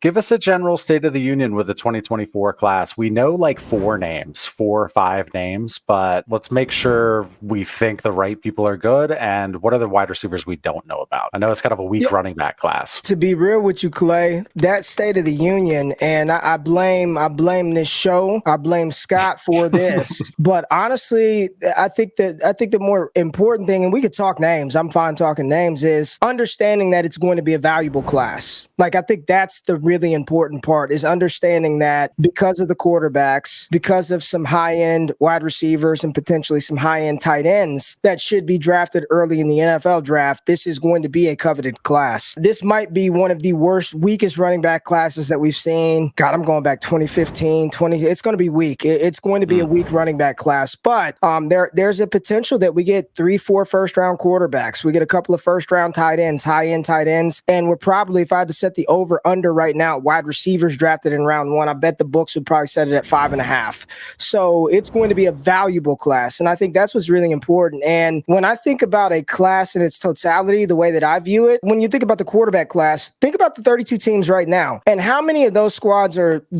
Give us a general state of the union with the 2024 class. We know like 4 or 5 names, but let's make sure we think the right people are good. And what are the wide receivers we don't know about? I know it's kind of a weak running back class. To be real with you, Clay, that state of the union, and I blame this show. I blame Scott for this. But honestly, I think the more important thing, and we could talk names, I'm fine talking names, is understanding that it's going to be a valuable class. Like, I think that's the really important part, is understanding that because of the quarterbacks, because of some high-end wide receivers and potentially some high-end tight ends that should be drafted early in the NFL draft, this is going to be a coveted class. This might be one of the weakest running back classes that we've seen. God, I'm going back 2015, it's going to be weak. It's going to be a weak running back class, but there's a potential that we get 3-4 first-round quarterbacks. We get a couple of first-round tight ends, high-end tight ends, and we're probably, if I had to set the over-under right now, wide receivers drafted in round 1, I bet the books would probably set it at 5.5. So it's going to be a valuable class, and I think that's what's really important. And when I think about a class in its totality, the way that I view it, when you think about the quarterback class, think about the 32 teams right now, and how many of those squads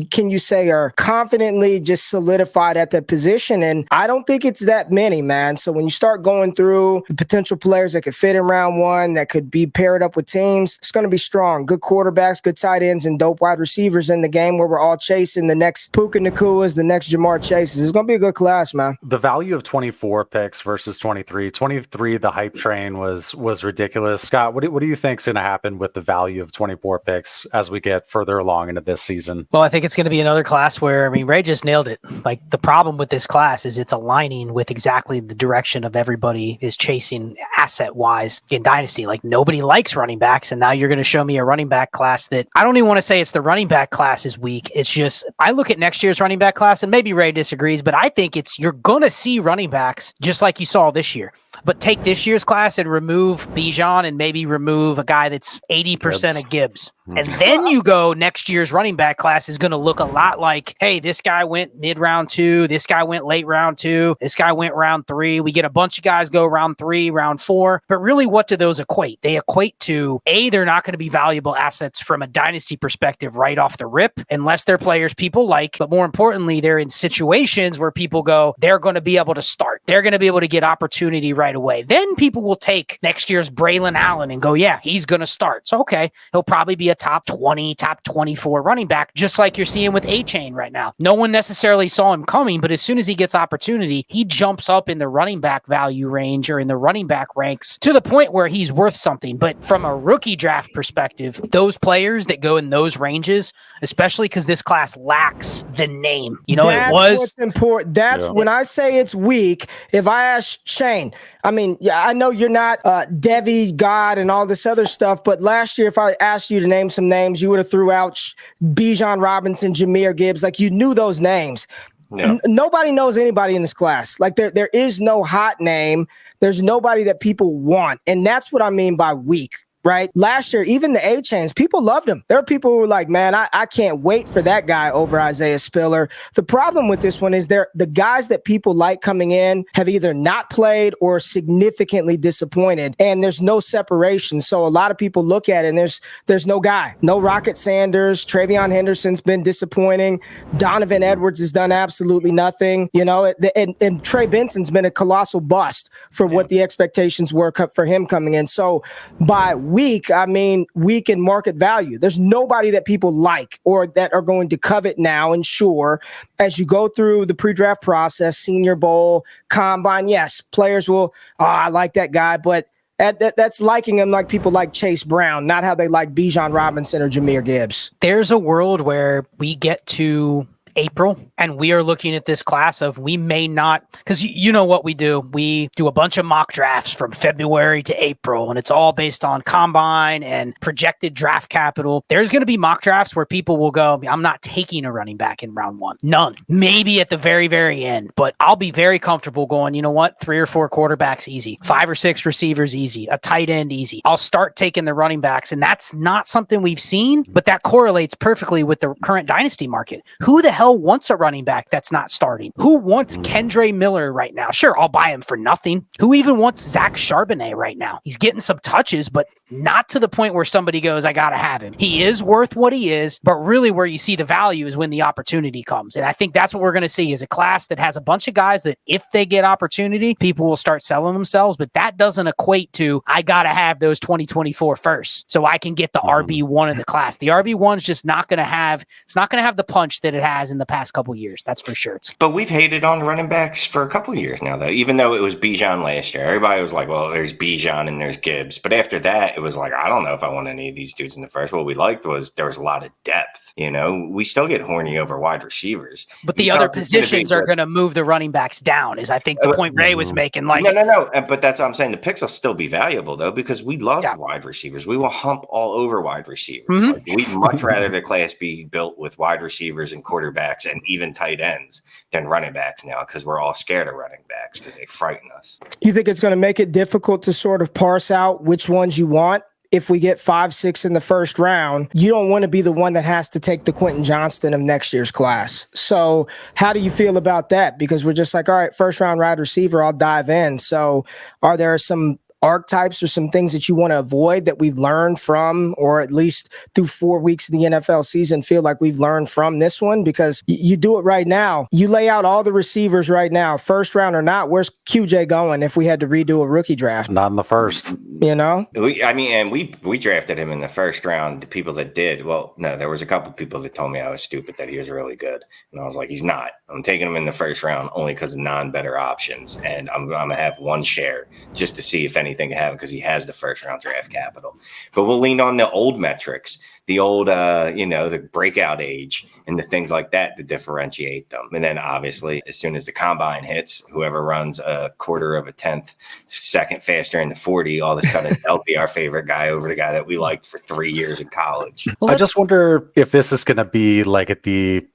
can you say are confidently just solidified at that position? And I don't think it's that many, man. So when you start going through the potential players that could fit in round 1, that could be paired up with teams, it's going to be strong. Good quarterbacks, good tight ends, and dope wide receivers in the game where we're all chasing the next Puka Nakuas, the next Jamar Chases. It's going to be a good class, man. The value of 24 picks versus 23. 23, the hype train was ridiculous. Scott, what do you think's going to happen with the value of 24 picks as we get further along into this season? Well, I think it's going to be another class where, Ray just nailed it. Like, the problem with this class is it's aligning with exactly the direction of everybody is chasing asset-wise in Dynasty. Like, nobody likes running backs, and now you're going to show me a running back class that I don't even want to say it's the running back class is weak. It's just, I look at next year's running back class, and maybe Ray disagrees, but I think you're going to see running backs just like you saw this year. But take this year's class and remove Bijan and maybe remove a guy that's 80% of Gibbs. And then you go, next year's running back class is going to look a lot like, hey, this guy went mid-round 2, this guy went late round 2, this guy went round 3. We get a bunch of guys go round 3, round 4. But really, what do those equate? They equate to, A, they're not going to be valuable assets from a dynasty perspective right off the rip, unless they're players people like. But more importantly, they're in situations where people go, they're going to be able to start. They're going to be able to get opportunity right away. Then people will take next year's Braylon Allen and go, yeah, he's going to start. So, okay, he'll probably be a top 20, top 24 running back, just like you're seeing with A-Chain right now. No one necessarily saw him coming, but as soon as he gets opportunity, he jumps up in the running back value range or in the running back ranks to the point where he's worth something. But from a rookie draft perspective, those players that go in those ranges, especially because this class lacks the name, that's what's important. That's when I say it's weak. If I ask Shane, I know you're not Devy, God, and all this other stuff, but last year, if I asked you to name some names, you would have threw out Bijan Robinson, Jahmyr Gibbs. Like, you knew those names. Yeah. Nobody knows anybody in this class. Like, there is no hot name. There's nobody that people want. And that's what I mean by weak. Right? Last year, even the A-Chains, people loved him. There are people who were like, man, I can't wait for that guy over Isaiah Spiller. The problem with this one is the guys that people like coming in have either not played or significantly disappointed, and there's no separation. So a lot of people look at it, and there's no guy. No Rocket Sanders. Travion Henderson's been disappointing. Donovan Edwards has done absolutely nothing. And Trey Benson's been a colossal bust for what the expectations were for him coming in. So by weak, I mean weak in market value. There's nobody that people like or that are going to covet now. And sure, as you go through the pre-draft process, Senior Bowl, Combine, yes, players will, I like that guy, but that's liking him like people like Chase Brown, not how they like Bijan Robinson or Jahmyr Gibbs. There's a world where we get to April and we are looking at this class of we may not, because you know what we do a bunch of mock drafts from February to April, and it's all based on combine and projected draft capital. There's going to be mock drafts where people will go, I'm not taking a running back in round 1, none, maybe at the very, very end, but I'll be very comfortable going, you know what, 3 or 4 quarterbacks easy, 5 or 6 receivers easy, a tight end easy. I'll start taking the running backs, and that's not something we've seen, but that correlates perfectly with the current dynasty market. Who the hell hell wants a running back that's not starting? Who wants Kendre Miller right now? Sure, I'll buy him for nothing. Who even wants Zach Charbonnet right now? He's getting some touches, but not to the point where somebody goes, I got to have him. He is worth what he is, but really where you see the value is when the opportunity comes. And I think that's what we're going to see is a class that has a bunch of guys that if they get opportunity, people will start selling themselves, but that doesn't equate to, I got to have those 2024 first so I can get the RB1 of the class. The RB1 is just not going to have, it's not going to have the punch that it has in the past couple years. That's for sure. But we've hated on running backs for a couple of years now, though, even though it was Bijan last year. Everybody was like, well, there's Bijan and there's Gibbs. But after that, it was like, I don't know if I want any of these dudes in the first. What we liked was there was a lot of depth. You know, we still get horny over wide receivers. But the other positions are going to move the running backs down, is I think the point Ray was making. Like, No. But that's what I'm saying. The picks will still be valuable, though, because we love wide receivers. We will hump all over wide receivers. Like, we'd much rather the class be built with wide receivers and quarterbacks and even tight ends than running backs now, because we're all scared of running backs because they frighten us. You think it's going to make it difficult to sort of parse out which ones you want? If we get 5, 6 in the first round, you don't want to be the one that has to take the Quentin Johnston of next year's class. So how do you feel about that? Because we're just like, all right, first round wide receiver, I'll dive in. So are there some archetypes or some things that you want to avoid that we've learned from, or at least through 4 weeks of the NFL season, feel like we've learned from this one? Because you do it right now. You lay out all the receivers right now, first round or not. Where's QJ going if we had to redo a rookie draft? Not in the first. You know? We drafted him in the first round. The people that did, well, no, there was a couple people that told me I was stupid, that he was really good. And I was like, he's not. I'm taking him in the first round only because of non-better options. And I'm going to have one share just to see if anything can happen, because he has the first round draft capital. But we'll lean on the old metrics, the old, the breakout age and the things like that to differentiate them. And then obviously, as soon as the combine hits, whoever runs a quarter of a tenth second faster in the 40, all of a sudden they'll be our favorite guy over the guy that we liked for 3 years in college. I just wonder if this is going to be like at the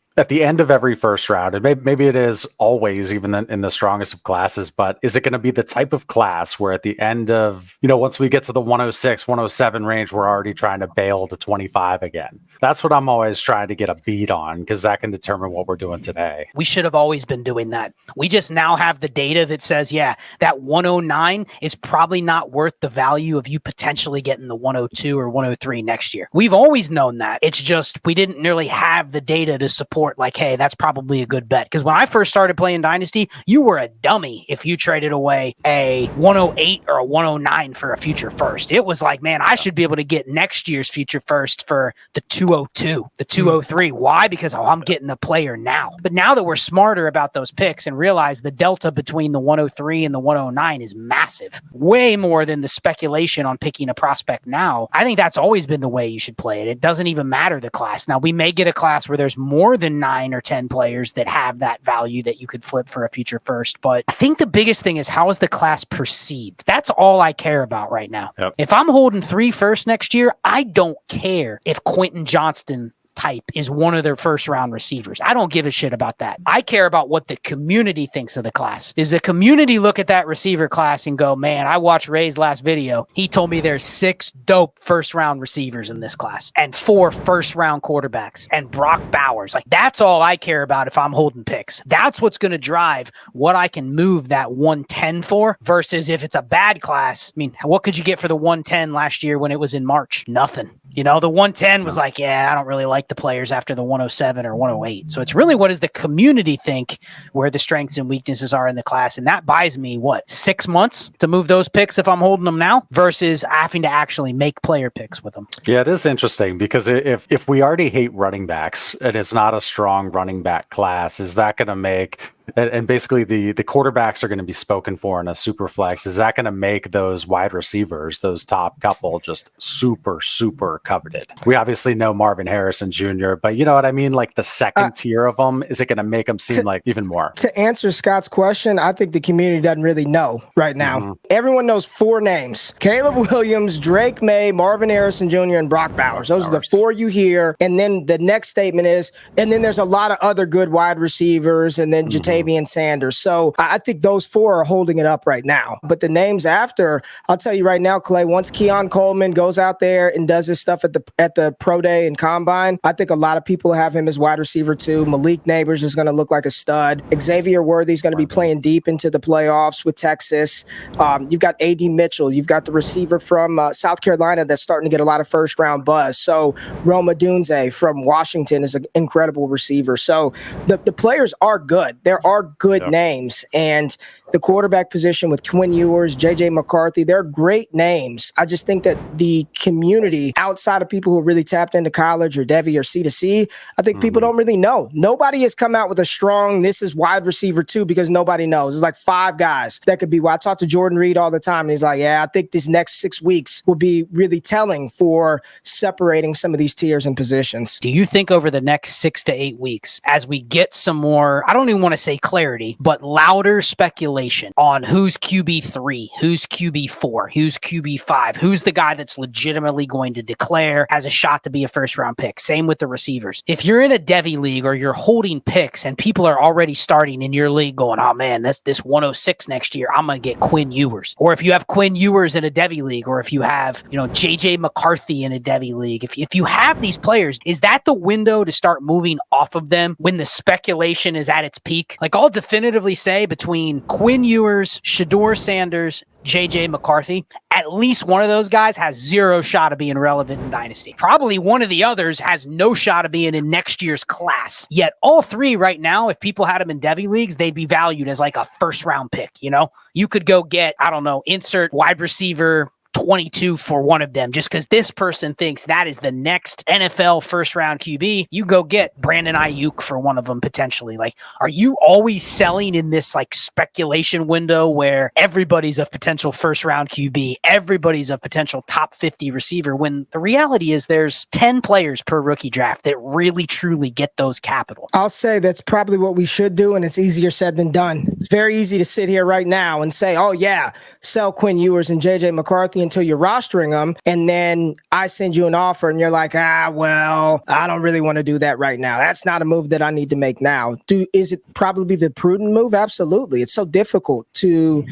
end of every first round, and maybe it is always, even in the strongest of classes, but is it going to be the type of class where at the end of, once we get to the 106, 107 range, we're already trying to bail to 25 again? That's what I'm always trying to get a beat on, because that can determine what we're doing today. We should have always been doing that. We just now have the data that says, that 109 is probably not worth the value of you potentially getting the 102 or 103 next year. We've always known that. It's just we didn't really have the data to support, like, hey, that's probably a good bet. Because when I first started playing Dynasty, you were a dummy if you traded away a 108 or a 109 for a future first. It was like, man, I should be able to get next year's future first for the 202, the 203. Why? Because I'm getting a player now. But now that we're smarter about those picks and realize the delta between the 103 and the 109 is massive, way more than the speculation on picking a prospect now, I think that's always been the way you should play it. It doesn't even matter the class. Now, we may get a class where there's more than 9 or 10 players that have that value that you could flip for a future first. But I think the biggest thing is, how is the class perceived? That's all I care about right now. Yep. If I'm holding 3 first next year, I don't care if Quentin Johnston type is one of their first round receivers. I don't give a shit about that. I care about what the community thinks of the class. Is the community look at that receiver class and go, man, I watched Ray's last video. He told me there's 6 dope first round receivers in this class and 4 first round quarterbacks and Brock Bowers. Like, that's all I care about if I'm holding picks. That's what's going to drive what I can move that 110 for, versus if it's a bad class. I mean, what could you get for the 110 last year when it was in March? Nothing. The 110 was like, I don't really like the players after the 107 or 108. So it's really, what does the community think where the strengths and weaknesses are in the class? And that buys me 6 months to move those picks if I'm holding them now, versus having to actually make player picks with them. Yeah, it is interesting, because if we already hate running backs and it's not a strong running back class, is that going to make, and basically the quarterbacks are going to be spoken for in a super flex, is that going to make those wide receivers, those top couple, just super, super coveted? We obviously know Marvin Harrison Jr., but you know what I mean? Like the second tier of them, is it going to make them seem like even more? To answer Scott's question, I think the community doesn't really know right now. Mm-hmm. Everyone knows 4 names: Caleb Williams, Drake Maye, Marvin Harrison Jr., and Brock Bowers. Those are the 4 you hear. And then the next statement is, and then there's a lot of other good wide receivers, and then Jatavius Xavier Sanders. So I think those 4 are holding it up right now. But the names after, I'll tell you right now, Clay, once Keon Coleman goes out there and does his stuff at the pro day and combine, I think a lot of people have him as wide receiver 2. Malik Neighbors is going to look like a stud. Xavier Worthy is going to be playing deep into the playoffs with Texas. You've got A.D. Mitchell. You've got the receiver from South Carolina that's starting to get a lot of first-round buzz. So Roma Dunze from Washington is an incredible receiver. So the players are good. There are good names. And the quarterback position with Quinn Ewers, J.J. McCarthy, they're great names. I just think that the community outside of people who really tapped into college or Devy or C2C, I think people don't really know. Nobody has come out with a strong, this is wide receiver 2 because nobody knows. There's like 5 guys that could be. I talk to Jordan Reed all the time, and he's like, yeah, I think these next 6 weeks will be really telling for separating some of these tiers and positions. Do you think over the next 6 to 8 weeks, as we get some more, I don't even want to say clarity, but louder speculation on who's QB3, who's QB4, who's QB5, who's the guy that's legitimately going to declare has a shot to be a first round pick? Same with the receivers. If you're in a Devy league or you're holding picks and people are already starting in your league going, oh man, that's this 106 next year, I'm going to get Quinn Ewers. Or if you have Quinn Ewers in a Devy league, or if you have, JJ McCarthy in a Devy league, if you have these players, is that the window to start moving off of them when the speculation is at its peak? Like, I'll definitively say between Quinn Ewers, Shador Sanders, JJ McCarthy, at least one of those guys has 0 shot of being relevant in Dynasty. Probably one of the others has no shot of being in next year's class. Yet all 3 right now, if people had them in Devy leagues, they'd be valued as like a first round pick. You could go get, I don't know, insert wide receiver 22 for one of them, just because this person thinks that is the next NFL first round QB. You go get Brandon Ayuk for one of them potentially. Like, are you always selling in this like speculation window where everybody's a potential first round QB, everybody's a potential top 50 receiver, when the reality is there's 10 players per rookie draft that really truly get those capital? I'll say that's probably what we should do, and it's easier said than done. It's very easy to sit here right now and say, oh yeah, sell Quinn Ewers and JJ McCarthy until you're rostering them, and then I send you an offer and you're like, well, I don't really want to do that right now. That's not a move that I need to make now. Is it probably the prudent move? Absolutely. It's so difficult to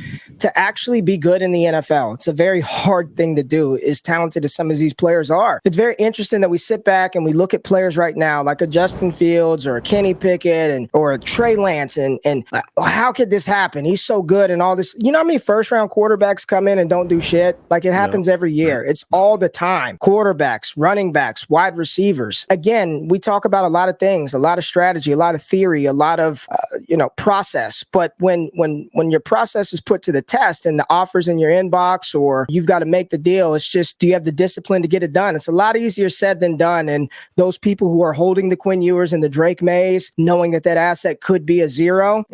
actually be good in the NFL. It's a very hard thing to do, as talented as some of these players are. It's very interesting that we sit back and we look at players right now like a Justin Fields or a Kenny Pickett or a Trey Lance, and how could this happen? He's so good and all this. You know how many first round quarterbacks come in and don't do shit? Like, it happens every year. It's all the time. Quarterbacks, running backs, wide receivers. Again, we talk about a lot of things, a lot of strategy, a lot of theory, a lot of process. But when your process is put to the test and the offers in your inbox, or you've got to make the deal, it's just, do you have the discipline to get it done? It's a lot easier said than done. And those people who are holding the Quinn Ewers and the Drake Mays, knowing that asset could be a 0,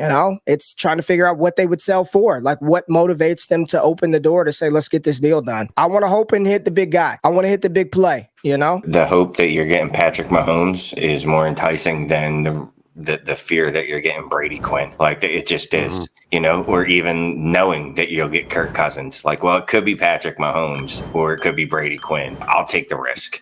it's trying to figure out what they would sell for. Like, what motivates them to open the door to say, let's get this deal done. I want to hope and hit the big guy. I want to hit the big play, The hope that you're getting Patrick Mahomes is more enticing than the fear that you're getting Brady Quinn. Like, it just is, or even knowing that you'll get Kirk Cousins. Like, well, it could be Patrick Mahomes or it could be Brady Quinn. I'll take the risk.